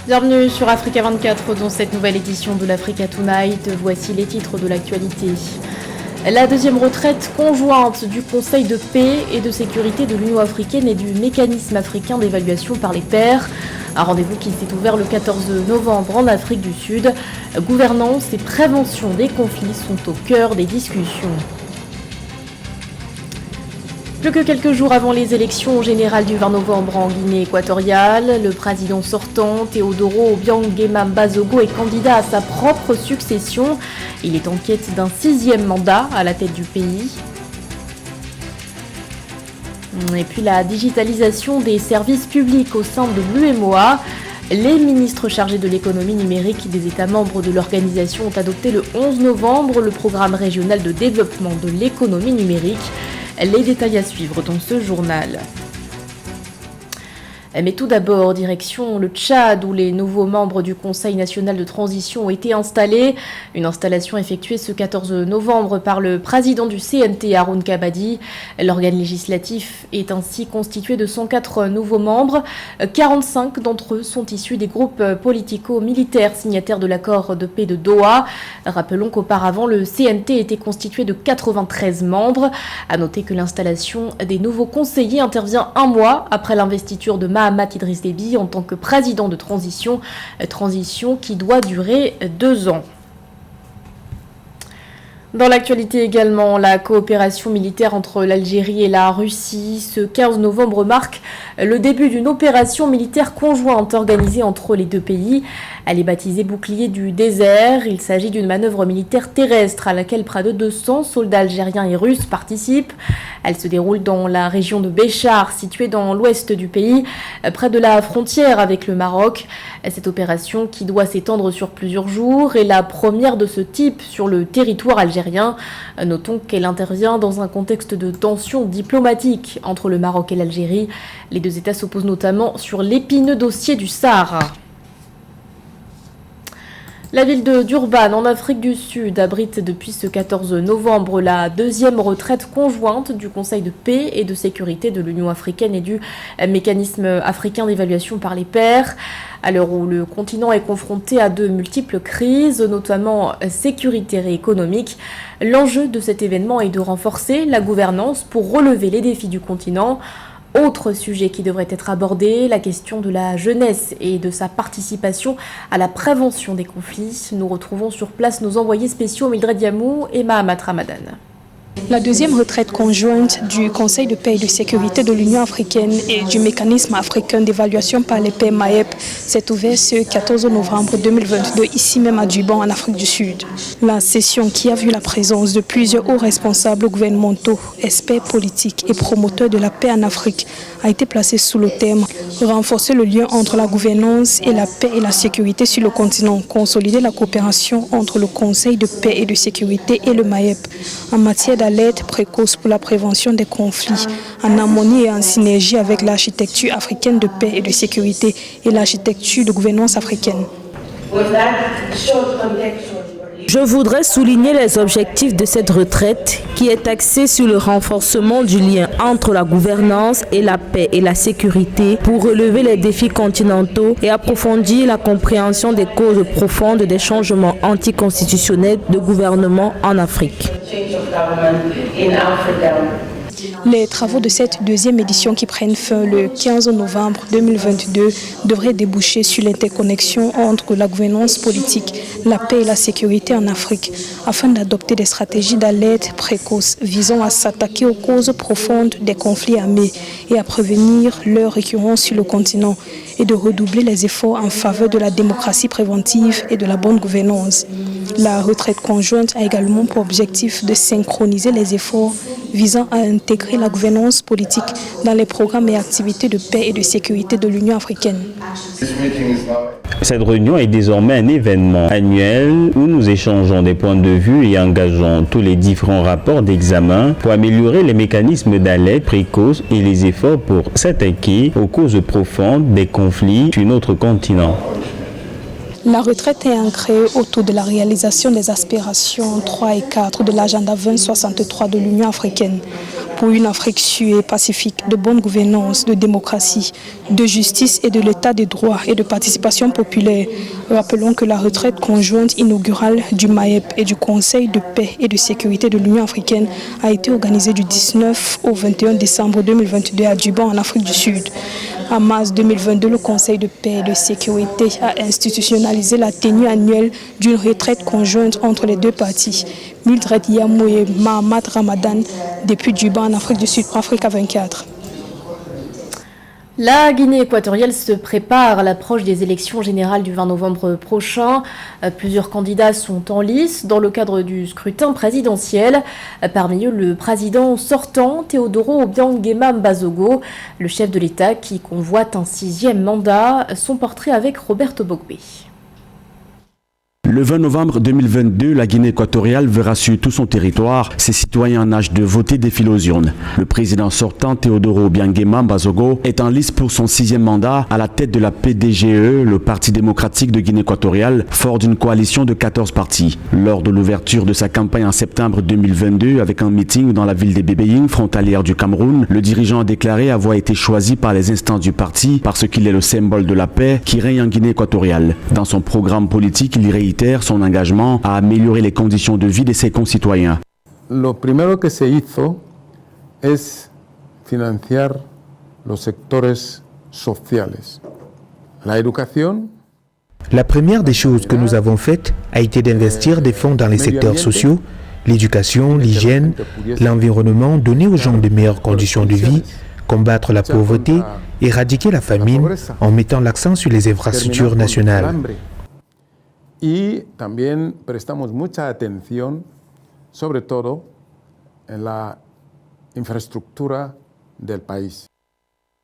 Bienvenue sur Africa 24 dans cette nouvelle édition de l'Africa Tonight. Voici les titres de l'actualité. La deuxième retraite conjointe du Conseil de paix et de sécurité de l'Union africaine et du mécanisme africain d'évaluation par les pairs. Un rendez-vous qui s'est ouvert le 14 novembre en Afrique du Sud. Gouvernance et prévention des conflits sont au cœur des discussions. Plus que quelques jours avant les élections générales du 20 novembre en Guinée équatoriale, le président sortant, Théodoro Obiang Mbazogo, est candidat à sa propre succession. Il est en quête d'un 6e mandat à la tête du pays. Et puis la digitalisation des services publics au sein de l'UEMOA. Les ministres chargés de l'économie numérique des États membres de l'organisation ont adopté le 11 novembre le programme régional de développement de l'économie numérique. Les détails à suivre dans ce journal. Mais tout d'abord, direction le Tchad, où les nouveaux membres du Conseil national de transition ont été installés. Une installation effectuée ce 14 novembre par le président du CNT, Haroun Kabadi. L'organe législatif est ainsi constitué de 104 nouveaux membres. 45 d'entre eux sont issus des groupes politico-militaires signataires de l'accord de paix de Doha. Rappelons qu'auparavant, le CNT était constitué de 93 membres. À noter que l'installation des nouveaux conseillers intervient un mois après l'investiture de Mahamat Idriss Déby en tant que président de transition qui doit durer 2 ans. Dans l'actualité également, la coopération militaire entre l'Algérie et la Russie. Ce 15 novembre marque le début d'une opération militaire conjointe organisée entre les deux pays. Elle est baptisée Bouclier du désert. Il s'agit d'une manœuvre militaire terrestre à laquelle près de 200 soldats algériens et russes participent. Elle se déroule dans la région de Béchar, située dans l'ouest du pays, près de la frontière avec le Maroc. Cette opération, qui doit s'étendre sur plusieurs jours, est la première de ce type sur le territoire algérien. Notons qu'elle intervient dans un contexte de tension diplomatique entre le Maroc et l'Algérie. Les deux États s'opposent notamment sur l'épineux dossier du Sahara. La ville de Durban, en Afrique du Sud, abrite depuis ce 14 novembre la deuxième retraite conjointe du Conseil de paix et de sécurité de l'Union africaine et du mécanisme africain d'évaluation par les pairs. À l'heure où le continent est confronté à de multiples crises, notamment sécuritaires et économiques, l'enjeu de cet événement est de renforcer la gouvernance pour relever les défis du continent. Autre sujet qui devrait être abordé, la question de la jeunesse et de sa participation à la prévention des conflits. Nous retrouvons sur place nos envoyés spéciaux Mildred Yamou et Mahamat Ramadan. La deuxième retraite conjointe du Conseil de paix et de sécurité de l'Union africaine et du mécanisme africain d'évaluation par les pairs MAEP s'est ouverte ce 14 novembre 2022 ici même à Durban en Afrique du Sud. La session, qui a vu la présence de plusieurs hauts responsables gouvernementaux, experts politiques et promoteurs de la paix en Afrique, a été placée sous le thème « Renforcer le lien entre la gouvernance et la paix et la sécurité sur le continent, consolider la coopération entre le Conseil de paix et de sécurité et le MAEP en matière d'alerte précoce pour la prévention des conflits, en harmonie et en synergie avec l'architecture africaine de paix et de sécurité et l'architecture de gouvernance africaine. Je voudrais souligner les objectifs de cette retraite qui est axée sur le renforcement du lien entre la gouvernance et la paix et la sécurité pour relever les défis continentaux et approfondir la compréhension des causes profondes des changements anticonstitutionnels de gouvernement en Afrique. Les travaux de cette deuxième édition qui prennent fin le 15 novembre 2022 devraient déboucher sur l'interconnexion entre la gouvernance politique, la paix et la sécurité en Afrique, afin d'adopter des stratégies d'alerte précoce visant à s'attaquer aux causes profondes des conflits armés et à prévenir leur récurrence sur le continent, et de redoubler les efforts en faveur de la démocratie préventive et de la bonne gouvernance. La retraite conjointe a également pour objectif de synchroniser les efforts visant à intégrer la gouvernance politique dans les programmes et activités de paix et de sécurité de l'Union africaine. Cette réunion est désormais un événement annuel où nous échangeons des points de vue et engageons tous les différents rapports d'examen pour améliorer les mécanismes d'alerte précoce et les efforts pour s'attaquer aux causes profondes des conflits sur notre continent. La retraite est ancrée autour de la réalisation des aspirations 3 et 4 de l'agenda 2063 de l'Union africaine. pour une Afrique sûre et pacifique, de bonne gouvernance, de démocratie, de justice et de l'état des droits et de participation populaire. Rappelons que la retraite conjointe inaugurale du MAEP et du Conseil de paix et de sécurité de l'Union africaine a été organisée du 19 au 21 décembre 2022 à Durban, en Afrique du Sud. En mars 2022, le Conseil de paix et de sécurité a institutionnalisé la tenue annuelle d'une retraite conjointe entre les deux parties. Mildred Yamou et Mahamat Ramadan, depuis Durban, en Afrique du Sud, pour Africa 24. La Guinée équatoriale se prépare à l'approche des élections générales du 20 novembre prochain. Plusieurs candidats sont en lice dans le cadre du scrutin présidentiel. Parmi eux, le président sortant, Teodoro Obiang Mbasogo, le chef de l'État qui convoite un 6e mandat. Son portrait avec Roberto Bogbe. Le 20 novembre 2022, la Guinée équatoriale verra sur tout son territoire ses citoyens en âge de voter défiler aux urnes. Le président sortant, Teodoro Obiang Mbasogo, est en lice pour son 6e mandat à la tête de la PDGE, le Parti démocratique de Guinée équatoriale, fort d'une coalition de 14 partis. Lors de l'ouverture de sa campagne en septembre 2022, avec un meeting dans la ville de Bébéing, frontalière du Cameroun, le dirigeant a déclaré avoir été choisi par les instances du parti parce qu'il est le symbole de la paix qui règne en Guinée équatoriale. Dans son programme politique, il réitère son engagement à améliorer les conditions de vie de ses concitoyens. Lo primero que se hizo es financiar los sectores sociales. La educación. La première des choses que nous avons faites a été d'investir des fonds dans les secteurs sociaux, l'éducation, l'hygiène, l'environnement, donner aux gens de meilleures conditions de vie, combattre la pauvreté, éradiquer la famine en mettant l'accent sur les infrastructures nationales. Y también prestamos mucha atención, sobre todo, en la infraestructura del país.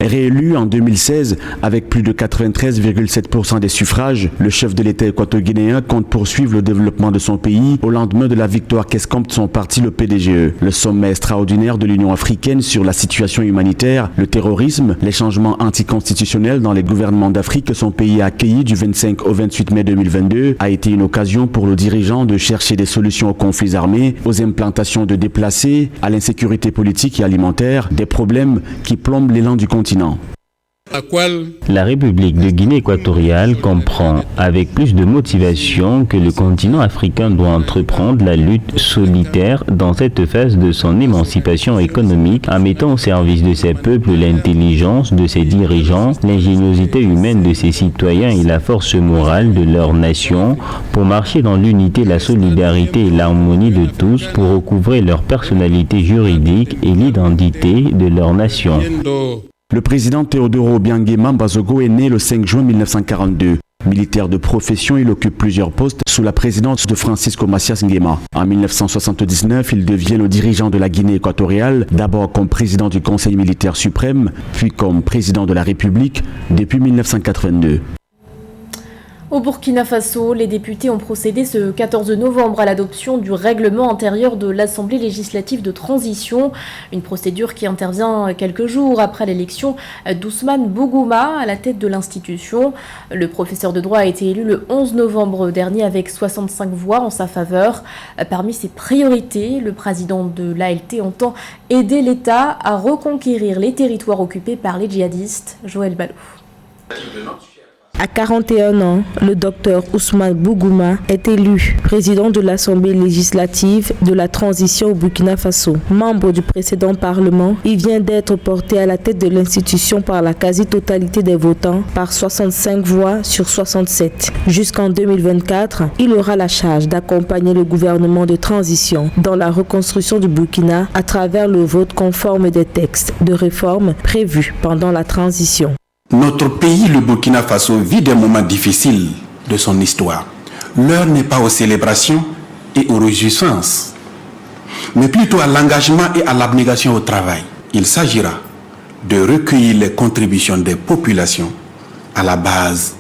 Réélu en 2016 avec plus de 93,7% des suffrages, le chef de l'État équato-guinéen compte poursuivre le développement de son pays au lendemain de la victoire qu'escompte son parti, le PDGE. Le sommet extraordinaire de l'Union africaine sur la situation humanitaire, le terrorisme, les changements anticonstitutionnels dans les gouvernements d'Afrique que son pays a accueillis du 25 au 28 mai 2022 a été une occasion pour le dirigeant de chercher des solutions aux conflits armés, aux implantations de déplacés, à l'insécurité politique et alimentaire, des problèmes qui plombent l'élan du continent. La République de Guinée équatoriale comprend avec plus de motivation que le continent africain doit entreprendre la lutte solitaire dans cette phase de son émancipation économique en mettant au service de ses peuples l'intelligence de ses dirigeants, l'ingéniosité humaine de ses citoyens et la force morale de leur nation pour marcher dans l'unité, la solidarité et l'harmonie de tous pour recouvrer leur personnalité juridique et l'identité de leur nation. Le président Teodoro Obiang Mbasogo est né le 5 juin 1942. Militaire de profession, il occupe plusieurs postes sous la présidence de Francisco Macias Nguema. En 1979, il devient le dirigeant de la Guinée équatoriale, d'abord comme président du Conseil militaire suprême, puis comme président de la République depuis 1982. Au Burkina Faso, les députés ont procédé ce 14 novembre à l'adoption du règlement intérieur de l'Assemblée législative de transition, une procédure qui intervient quelques jours après l'élection d'Ousmane Bougouma à la tête de l'institution. Le professeur de droit a été élu le 11 novembre dernier avec 65 voix en sa faveur. Parmi ses priorités, le président de l'ALT entend aider l'État à reconquérir les territoires occupés par les djihadistes. Joël Balou. À 41 ans, le docteur Ousmane Bougouma est élu président de l'Assemblée législative de la transition au Burkina Faso. Membre du précédent Parlement, il vient d'être porté à la tête de l'institution par la quasi-totalité des votants, par 65 voix sur 67. Jusqu'en 2024, il aura la charge d'accompagner le gouvernement de transition dans la reconstruction du Burkina à travers le vote conforme des textes de réforme prévus pendant la transition. Notre pays, le Burkina Faso, vit des moments difficiles de son histoire. L'heure n'est pas aux célébrations et aux réjouissances, mais plutôt à l'engagement et à l'abnégation au travail. Il s'agira de recueillir les contributions des populations à la base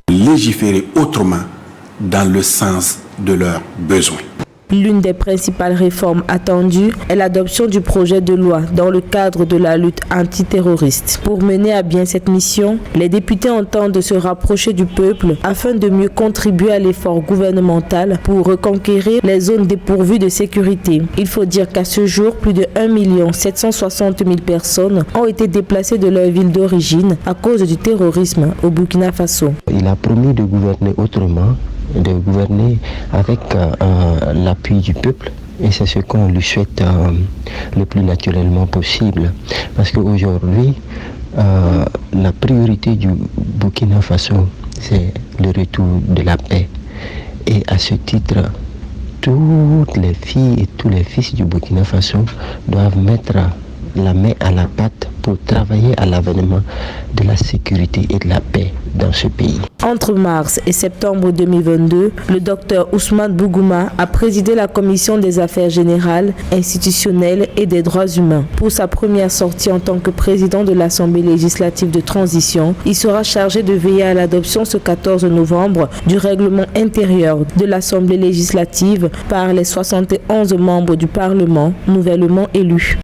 pour légiférer autrement dans le sens de leurs besoins. L'une des principales réformes attendues est l'adoption du projet de loi dans le cadre de la lutte antiterroriste. Pour mener à bien cette mission, les députés entendent se rapprocher du peuple afin de mieux contribuer à l'effort gouvernemental pour reconquérir les zones dépourvues de sécurité. Il faut dire qu'à ce jour, plus de 1 760 000 personnes ont été déplacées de leur ville d'origine à cause du terrorisme au Burkina Faso. Il a promis de gouverner autrement, de gouverner avec l'appui du peuple. Et c'est ce qu'on lui souhaite le plus naturellement possible. Parce qu'aujourd'hui, la priorité du Burkina Faso, c'est le retour de la paix. Et à ce titre, toutes les filles et tous les fils du Burkina Faso doivent mettre la main à la pâte pour travailler à l'avènement de la sécurité et de la paix dans ce pays. Entre mars et septembre 2022, le docteur Ousmane Bougouma a présidé la commission des affaires générales, institutionnelles et des droits humains. Pour sa première sortie en tant que président de l'Assemblée législative de transition, il sera chargé de veiller à l'adoption ce 14 novembre du règlement intérieur de l'Assemblée législative par les 71 membres du Parlement nouvellement élus.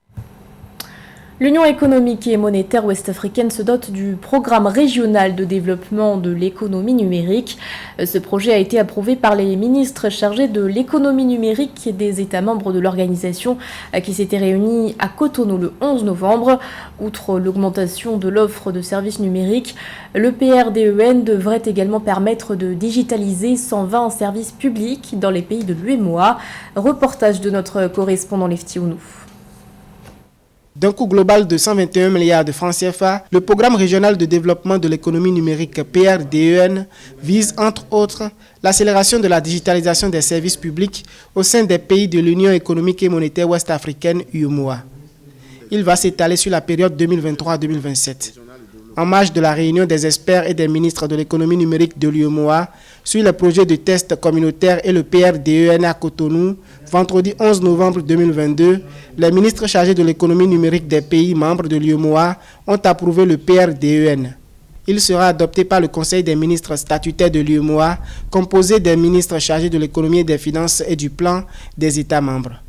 L'Union économique et monétaire ouest-africaine se dote du programme régional de développement de l'économie numérique. Ce projet a été approuvé par les ministres chargés de l'économie numérique des États membres de l'organisation qui s'étaient réunis à Cotonou le 11 novembre. Outre l'augmentation de l'offre de services numériques, le PRDEN devrait également permettre de digitaliser 120 services publics dans les pays de l'UEMOA. Reportage de notre correspondant Lefti Ounou. D'un coût global de 121 milliards de francs CFA, le programme régional de développement de l'économie numérique PRDEN vise entre autres l'accélération de la digitalisation des services publics au sein des pays de l'Union économique et monétaire ouest-africaine UEMOA. Il va s'étaler sur la période 2023-2027. En marge de la réunion des experts et des ministres de l'économie numérique de l'UEMOA sur le projet de test communautaire et le PRDEN à Cotonou, vendredi 11 novembre 2022, les ministres chargés de l'économie numérique des pays membres de l'UEMOA ont approuvé le PRDEN. Il sera adopté par le Conseil des ministres statutaires de l'UEMOA, composé des ministres chargés de l'économie et des finances et du plan des États membres.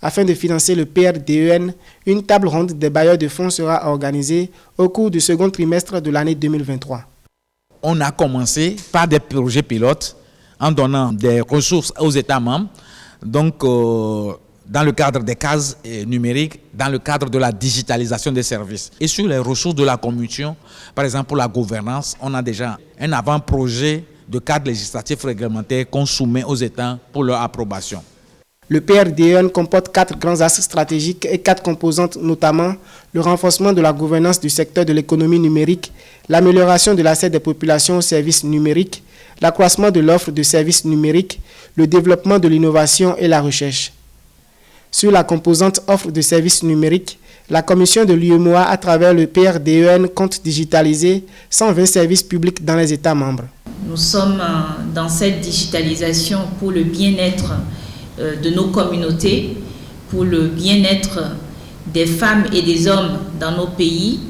Afin de financer le PRDEN, une table ronde des bailleurs de fonds sera organisée au cours du second trimestre de l'année 2023. On a commencé par des projets pilotes en donnant des ressources aux États membres, donc dans le cadre des cases numériques, dans le cadre de la digitalisation des services. Et sur les ressources de la Commission, par exemple pour la gouvernance, on a déjà un avant-projet de cadre législatif réglementaire qu'on soumet aux États pour leur approbation. Le PRDEN comporte 4 grands axes stratégiques et 4 composantes, notamment le renforcement de la gouvernance du secteur de l'économie numérique, l'amélioration de l'accès des populations aux services numériques, l'accroissement de l'offre de services numériques, le développement de l'innovation et la recherche. Sur la composante offre de services numériques, la Commission de l'UEMOA, à travers le PRDEN, compte digitaliser 120 services publics dans les États membres. Nous sommes dans cette digitalisation pour le bien-être de nos communautés, pour le bien-être des femmes et des hommes dans nos pays.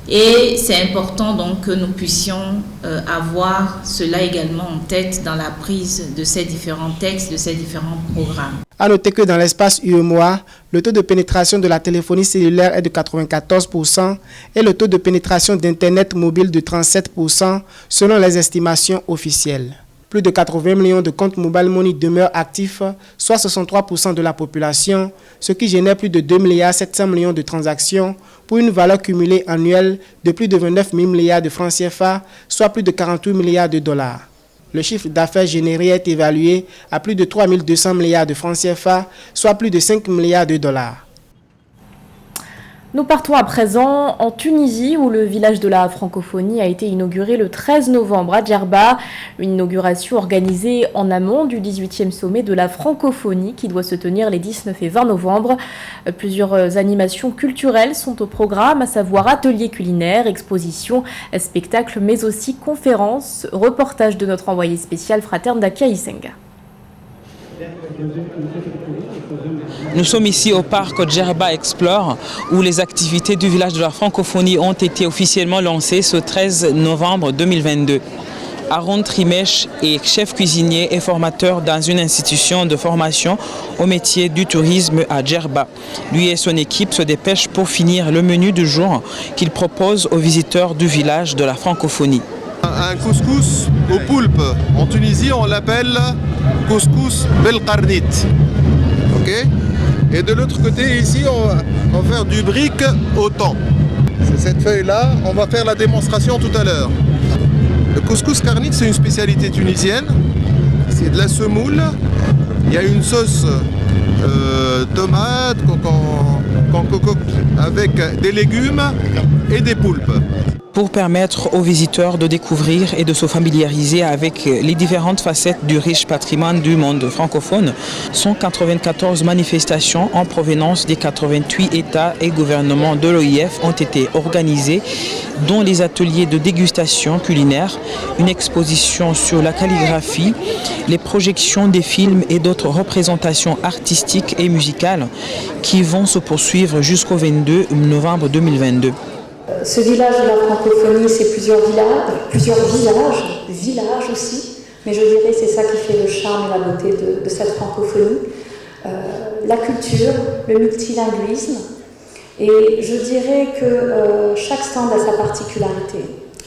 Et c'est important donc que nous puissions avoir cela également en tête dans la prise de ces différents textes, de ces différents programmes. À noter que dans l'espace UEMOA, le taux de pénétration de la téléphonie cellulaire est de 94% et le taux de pénétration d'Internet mobile de 37% selon les estimations officielles. Plus de 80 millions de comptes mobile money demeurent actifs, soit 63% de la population, ce qui génère plus de 2,7 milliards de transactions pour une valeur cumulée annuelle de plus de 29 000 milliards de francs CFA, soit plus de 48 milliards de dollars. Le chiffre d'affaires généré est évalué à plus de 3 200 milliards de francs CFA, soit plus de 5 milliards de dollars. Nous partons à présent en Tunisie où le village de la francophonie a été inauguré le 13 novembre à Djerba. Une inauguration organisée en amont du 18e sommet de la francophonie qui doit se tenir les 19 et 20 novembre. Plusieurs animations culturelles sont au programme, à savoir ateliers culinaires, expositions, spectacles, mais aussi conférences. Reportage de notre envoyé spécial Fraterne Dakia Isenga. Nous sommes ici au parc Djerba Explore où les activités du village de la francophonie ont été officiellement lancées ce 13 novembre 2022. Aaron Trimèche est chef cuisinier et formateur dans une institution de formation au métier du tourisme à Djerba. Lui et son équipe se dépêchent pour finir le menu du jour qu'il propose aux visiteurs du village de la francophonie. Un couscous au poulpe. En Tunisie, on l'appelle couscous belkarnit. Okay. Et de l'autre côté, ici, on va faire du brick au thon. C'est cette feuille-là, on va faire la démonstration tout à l'heure. Le couscous karnit, c'est une spécialité tunisienne. C'est de la semoule. Il y a une sauce tomate qu'on concocte avec des légumes et des poulpes. Pour permettre aux visiteurs de découvrir et de se familiariser avec les différentes facettes du riche patrimoine du monde francophone, 194 manifestations en provenance des 88 États et gouvernements de l'OIF ont été organisées, dont les ateliers de dégustation culinaire, une exposition sur la calligraphie, les projections des films et d'autres représentations artistiques et musicales qui vont se poursuivre jusqu'au 22 novembre 2022. Ce village de la francophonie, c'est plusieurs villages aussi, mais je dirais c'est ça qui fait le charme et la beauté de cette francophonie. La culture, le multilinguisme, et je dirais que chaque stand a sa particularité.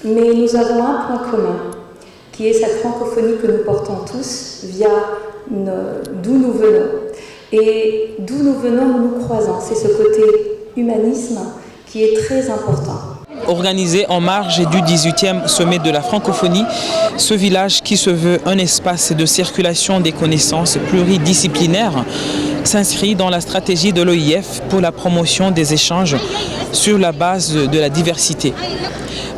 Mais nous avons un point commun, qui est cette francophonie que nous portons tous via d'où nous venons. Et d'où nous venons, nous nous croisons. C'est ce côté humanisme qui est très important. Organisé en marge du 18e sommet de la francophonie, ce village qui se veut un espace de circulation des connaissances pluridisciplinaires s'inscrit dans la stratégie de l'OIF pour la promotion des échanges sur la base de la diversité.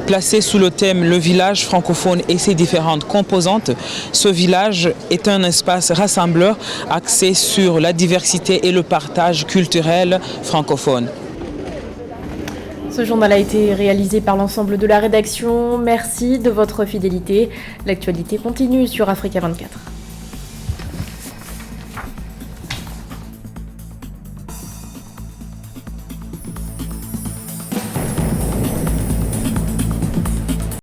Placé sous le thème « Le village francophone et ses différentes composantes », ce village est un espace rassembleur axé sur la diversité et le partage culturel francophone. Ce journal a été réalisé par l'ensemble de la rédaction. Merci de votre fidélité. L'actualité continue sur Africa 24.